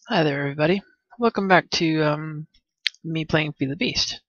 Hi there, everybody. Welcome back to me playing Feed the Beast.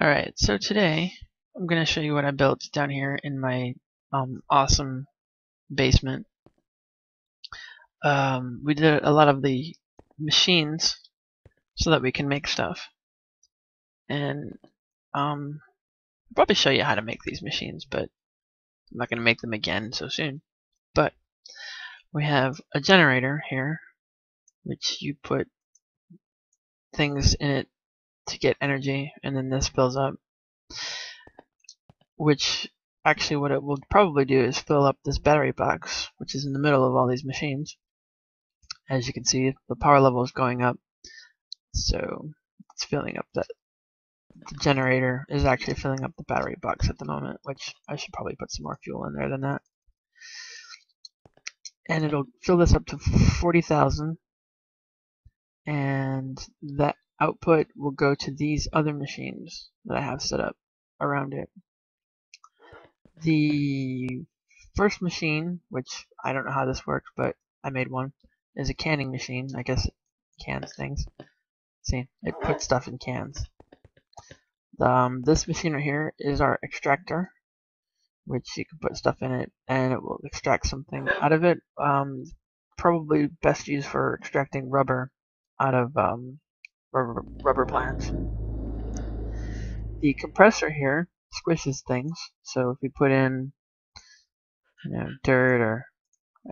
Alright, so today I'm going to show you what I built down here in my awesome basement. We did a lot of the machines so that we can make stuff. And I'll probably show you how to make these machines, but I'm not going to make them again so soon. But we have a generator here, which you put things in it to get energy, and then this fills up. Which actually what it will probably do is fill up this battery box, which is in the middle of all these machines. As you can see, the power level is going up, so it's filling up the generator is actually filling up the battery box at the moment, which I should probably put some more fuel in there than that. And it'll fill this up to 40,000, and that output will go to these other machines that I have set up around it. The first machine, which I don't know how this works, but I made one, is a canning machine. I guess it cans things. See, it puts stuff in cans. This machine right here is our extractor, which you can put stuff in it and it will extract something out of it. Probably best used for extracting rubber out of rubber plants. The compressor here squishes things, so if you put in dirt, or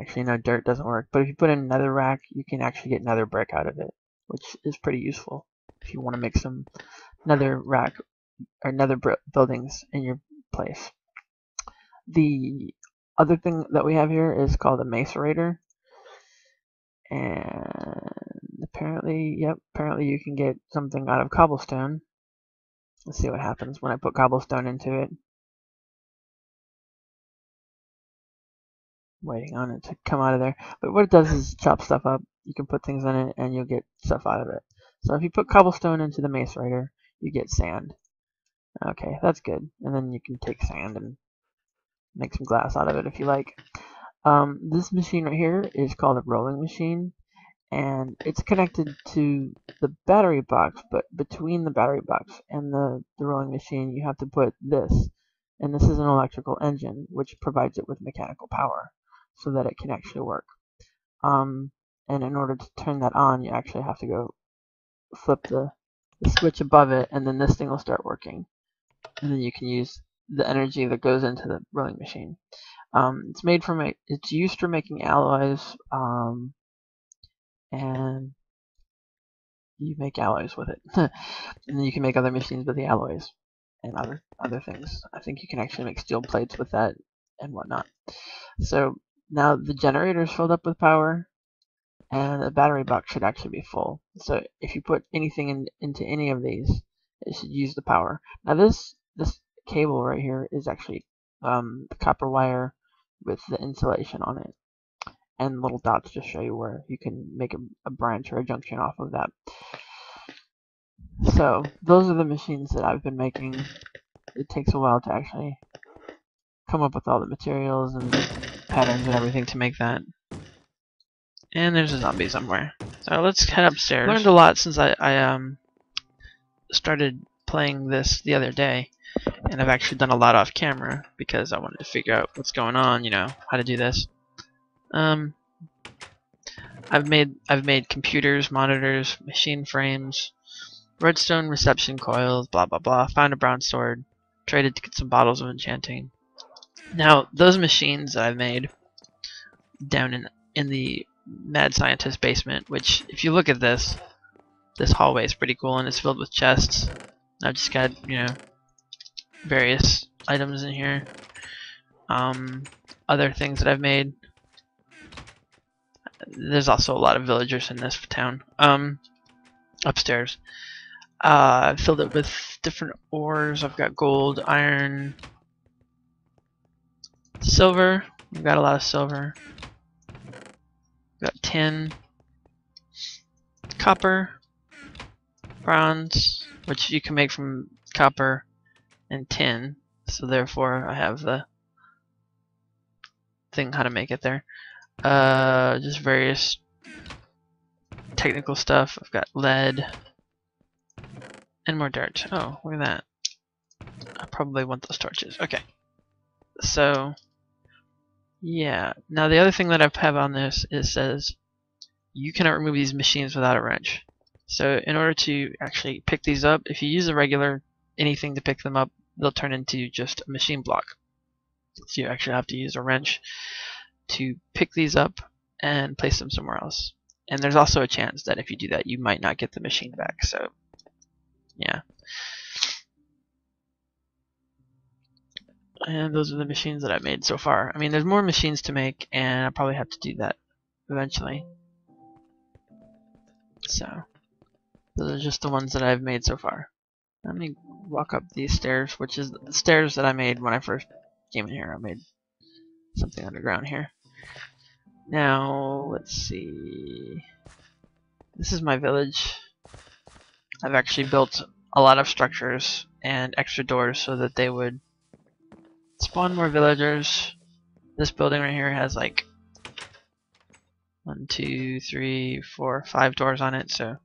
actually no, dirt doesn't work, but if you put in nether rack, you can actually get nether brick out of it, which is pretty useful if you want to make some nether rack or nether buildings in your place. The other thing that we have here is called a macerator, and apparently you can get something out of cobblestone. Let's see what happens when I put cobblestone into it. Waiting on it to come out of there. But what it does is chop stuff up. You can put things in it and you'll get stuff out of it. So if you put cobblestone into the macerator, you get sand. Okay, that's good. And then you can take sand and make some glass out of it if you like. This machine right here is called a rolling machine, and it's connected to the battery box, but between the battery box and the rolling machine you have to put this, and this is an electrical engine which provides it with mechanical power so that it can actually work. And in order to turn that on, you actually have to go flip the switch above it, and then this thing will start working, and then you can use the energy that goes into the rolling machine. It's used for making alloys, and you make alloys with it. And then you can make other machines with the alloys and other things. I think you can actually make steel plates with that and whatnot. So now the generator is filled up with power, and the battery box should actually be full. So if you put anything into any of these, it should use the power. Now this cable right here is actually the copper wire with the insulation on it, and little dots just show you where you can make a branch or a junction off of that. So those are the machines that I've been making. It takes a while to actually come up with all the materials and patterns and everything to make that. And there's a zombie somewhere. So let's head upstairs. Learned a lot since I started playing this the other day, and I've actually done a lot off camera because I wanted to figure out what's going on, how to do this. I've made computers, monitors, machine frames, redstone reception coils, blah blah blah. Found a brown sword, traded to get some bottles of enchanting. Now those machines that I've made down in the mad scientist basement, which if you look at this hallway is pretty cool, and it's filled with chests. I've just got various items in here. Other things that I've made. There's also a lot of villagers in this town. Upstairs. I've filled it with different ores. I've got gold, iron, silver. I've got a lot of silver. I've got tin, copper, bronze, which you can make from copper and tin. So therefore I have the thing how to make it there. just various technical stuff. I've got lead and more dirt. Oh, look at that. I probably want those torches. Okay. So, yeah. Now the other thing that I have on this is says you cannot remove these machines without a wrench. So in order to actually pick these up, if you use a regular anything to pick them up, they'll turn into just a machine block. So you actually have to use a wrench to pick these up and place them somewhere else. And there's also a chance that if you do that, you might not get the machine back. So, yeah. And those are the machines that I've made so far. I mean, there's more machines to make, and I'll probably have to do that eventually. So, those are just the ones that I've made so far. Let me walk up these stairs, which is the stairs that I made when I first came in here. I made something underground here. Now, let's see. This is my village. I've actually built a lot of structures and extra doors so that they would spawn more villagers. This building right here has like 1, 2, 3, 4, 5 doors on it, so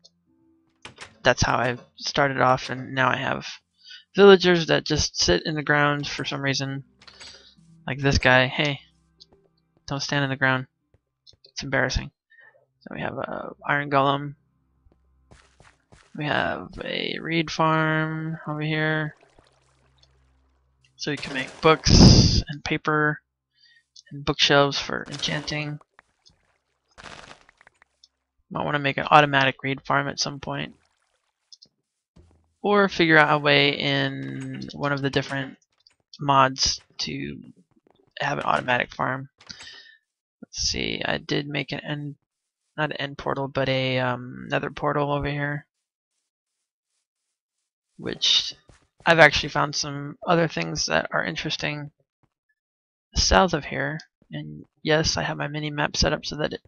that's how I started off, and now I have villagers that just sit in the ground for some reason. Like this guy, hey, don't stand in the ground. It's embarrassing. So we have a iron golem. We have a reed farm over here. So you can make books and paper and bookshelves for enchanting. Might want to make an automatic reed farm at some point. Or figure out a way in one of the different mods to have an automatic farm. Let's see, I did make an end, not an end portal, but a nether portal over here, which I've actually found some other things that are interesting south of here. And yes, I have my mini map set up so that it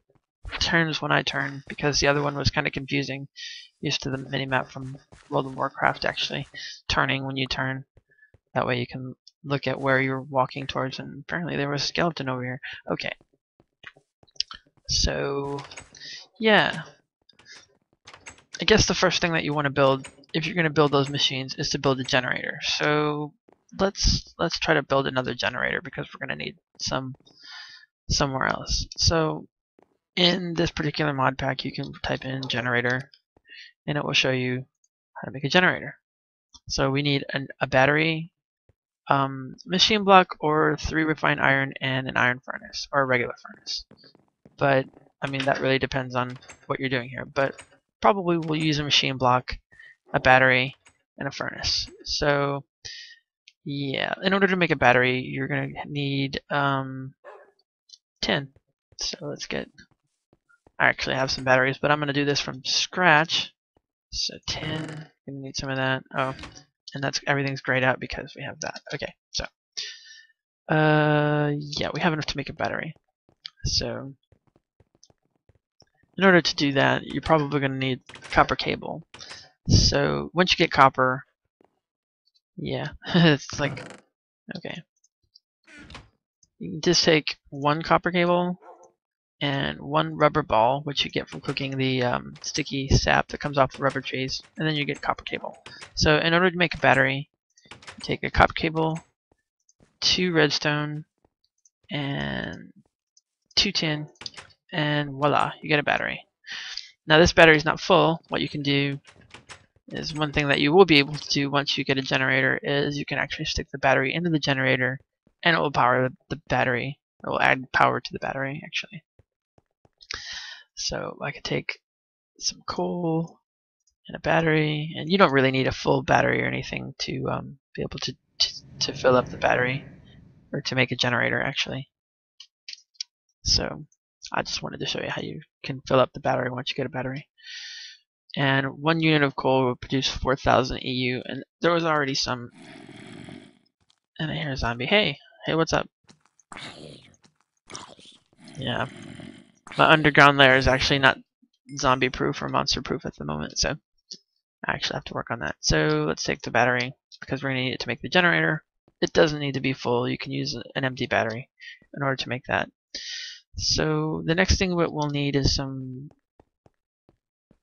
turns when I turn, because the other one was kind of confusing. Used to the mini map from World of Warcraft actually turning when you turn. That way you can look at where you're walking towards, and apparently there was a skeleton over here. Okay. So, yeah. I guess the first thing that you want to build, if you're going to build those machines, is to build a generator. So let's try to build another generator, because we're going to need some somewhere else. So in this particular mod pack, you can type in generator, and it will show you how to make a generator. So we need a battery, machine block, or 3 refined iron, and an iron furnace, or a regular furnace. But I mean, that really depends on what you're doing here. But probably we'll use a machine block, a battery, and a furnace. So yeah, in order to make a battery, you're gonna need 10. So let's get. I actually have some batteries, but I'm gonna do this from scratch. So 10. Gonna need some of that. Oh, and that's everything's grayed out because we have that. Okay, so yeah, we have enough to make a battery. So in order to do that, you're probably gonna need copper cable. So once you get copper, yeah, it's like, okay. You can just take 1 copper cable and 1 rubber ball, which you get from cooking the sticky sap that comes off the rubber trees, and then you get copper cable. So in order to make a battery, you take a copper cable, 2 redstone, and 2 tin, and voila, you get a battery. Now this battery is not full. What you can do is, one thing that you will be able to do once you get a generator is you can actually stick the battery into the generator, and it will power the battery. It will add power to the battery, actually. So I could take some coal and a battery, and you don't really need a full battery or anything to be able to fill up the battery, or to make a generator, actually. So I just wanted to show you how you can fill up the battery once you get a battery. And 1 unit of coal will produce 4,000 EU, and there was already some. And I hear a zombie. Hey, what's up? Yeah, my underground layer is actually not zombie proof or monster proof at the moment, so I actually have to work on that. So let's take the battery, because we're going to need it to make the generator. It doesn't need to be full. You can use an empty battery in order to make that. So the next thing what we'll need is some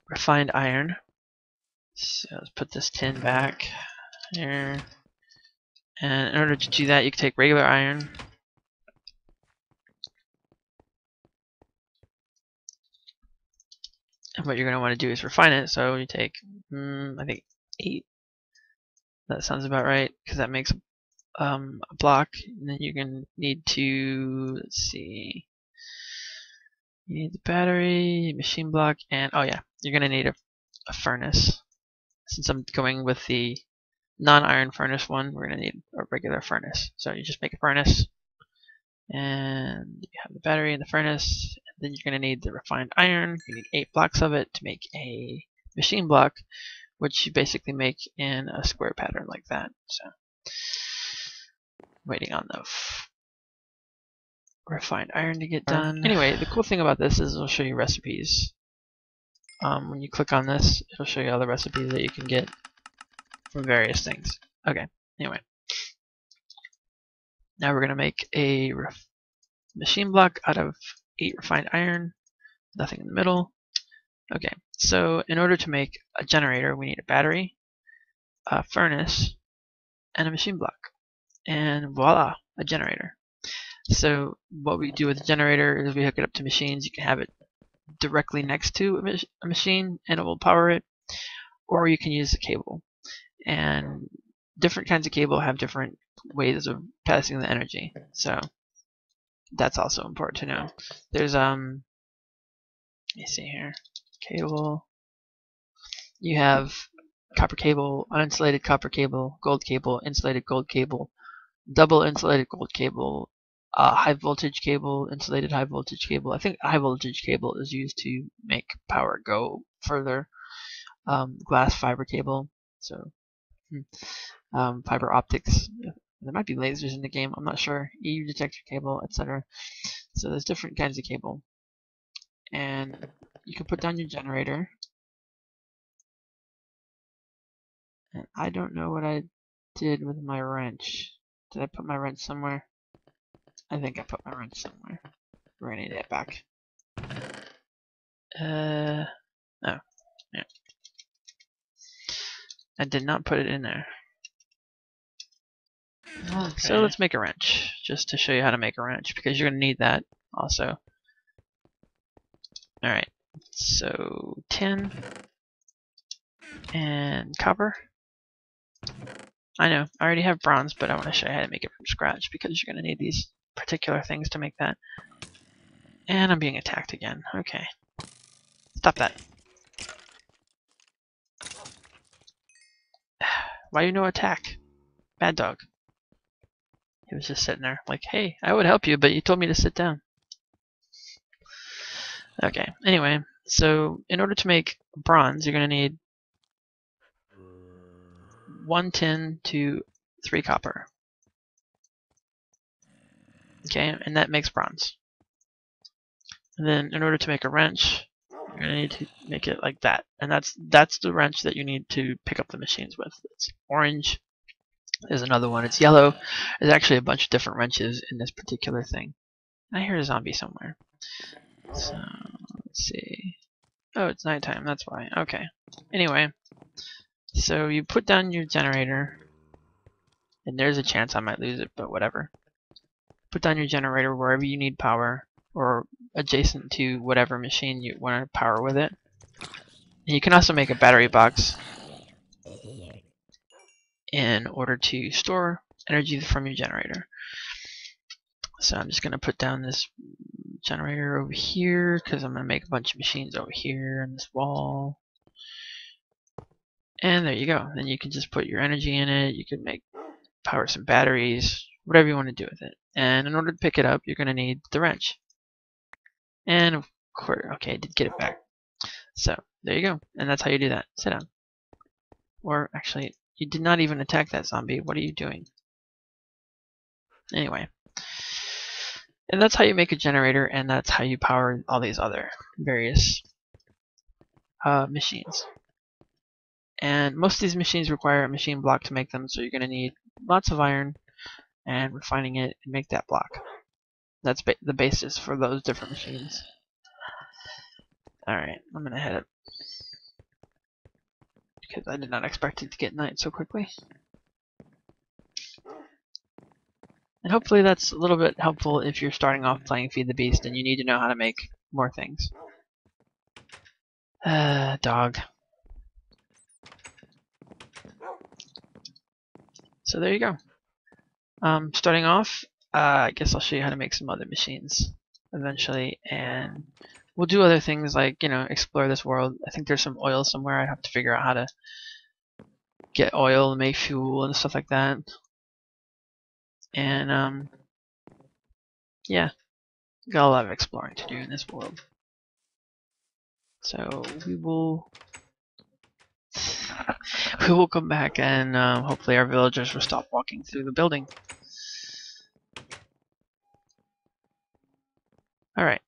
refined iron. So let's put this tin back here. And in order to do that, you can take regular iron. And what you're going to want to do is refine it. So you take, I think 8. That sounds about right, because that makes a block. And then you're going to need to, let's see, you need the battery, machine block, and oh yeah, you're going to need a furnace. Since I'm going with the non-iron furnace one, we're going to need a regular furnace. So you just make a furnace, and you have the battery in the furnace, and then you're going to need the refined iron. You need 8 blocks of it to make a machine block, which you basically make in a square pattern like that. So waiting on the refined iron to get done. Anyway, the cool thing about this is it'll show you recipes. When you click on this, it'll show you all the recipes that you can get from various things. Okay, anyway. Now we're going to make a machine block out of 8 refined iron, nothing in the middle. Okay, so in order to make a generator, we need a battery, a furnace, and a machine block. And voila, a generator. So what we do with the generator is we hook it up to machines. You can have it directly next to a machine and it will power it, or you can use a cable. And different kinds of cable have different ways of passing the energy. So that's also important to know. There's let me see here, cable. You have copper cable, uninsulated copper cable, gold cable, insulated gold cable, double insulated gold cable, high voltage cable, insulated high voltage cable. I think high voltage cable is used to make power go further. Glass fiber cable, so fiber optics. There might be lasers in the game, I'm not sure. EU detector cable, etc. So there's different kinds of cable. And you can put down your generator. And I don't know what I did with my wrench. Did I put my wrench somewhere? I think I put my wrench somewhere. We're gonna need it back. Oh, yeah. I did not put it in there. Okay. So let's make a wrench, just to show you how to make a wrench, because you're going to need that also. Alright, so tin and copper. I know, I already have bronze, but I want to show you how to make it from scratch, because you're going to need these particular things to make that. And I'm being attacked again. Okay. Stop that. Why you no attack? Bad dog. He was just sitting there like, hey, I would help you, but you told me to sit down. Okay, anyway, so in order to make bronze, you're going to need 1 tin to 3 copper. Okay, and that makes bronze. And then in order to make a wrench, you're going to need to make it like that. And that's the wrench that you need to pick up the machines with. It's orange. There's another one. It's yellow. There's actually a bunch of different wrenches in this particular thing. I hear a zombie somewhere. So, let's see. Oh, it's nighttime. That's why. Okay. Anyway, so you put down your generator. And there's a chance I might lose it, but whatever. Put down your generator wherever you need power, or adjacent to whatever machine you want to power with it. And you can also make a battery box in order to store energy from your generator. So I'm just going to put down this generator over here, because I'm going to make a bunch of machines over here on this wall. And there you go. Then you can just put your energy in it. You can power some batteries, whatever you want to do with it. And in order to pick it up, you're going to need the wrench. And of course, okay, I did get it back. So there you go. And that's how you do that. Sit down. Or actually, you did not even attack that zombie. What are you doing? Anyway. And that's how you make a generator, and that's how you power all these other various machines. And most of these machines require a machine block to make them, so you're going to need lots of iron and refining it and make that block. That's the basis for those different machines. Alright, I'm gonna head up because I did not expect it to get night so quickly. And hopefully that's a little bit helpful if you're starting off playing Feed the Beast and you need to know how to make more things. Dog. So there you go. Starting off, I guess I'll show you how to make some other machines eventually, and we'll do other things like, explore this world. I think there's some oil somewhere. I have to figure out how to get oil and make fuel and stuff like that. And yeah, got a lot of exploring to do in this world. So we will come back and hopefully our villagers will stop walking through the building. Alright,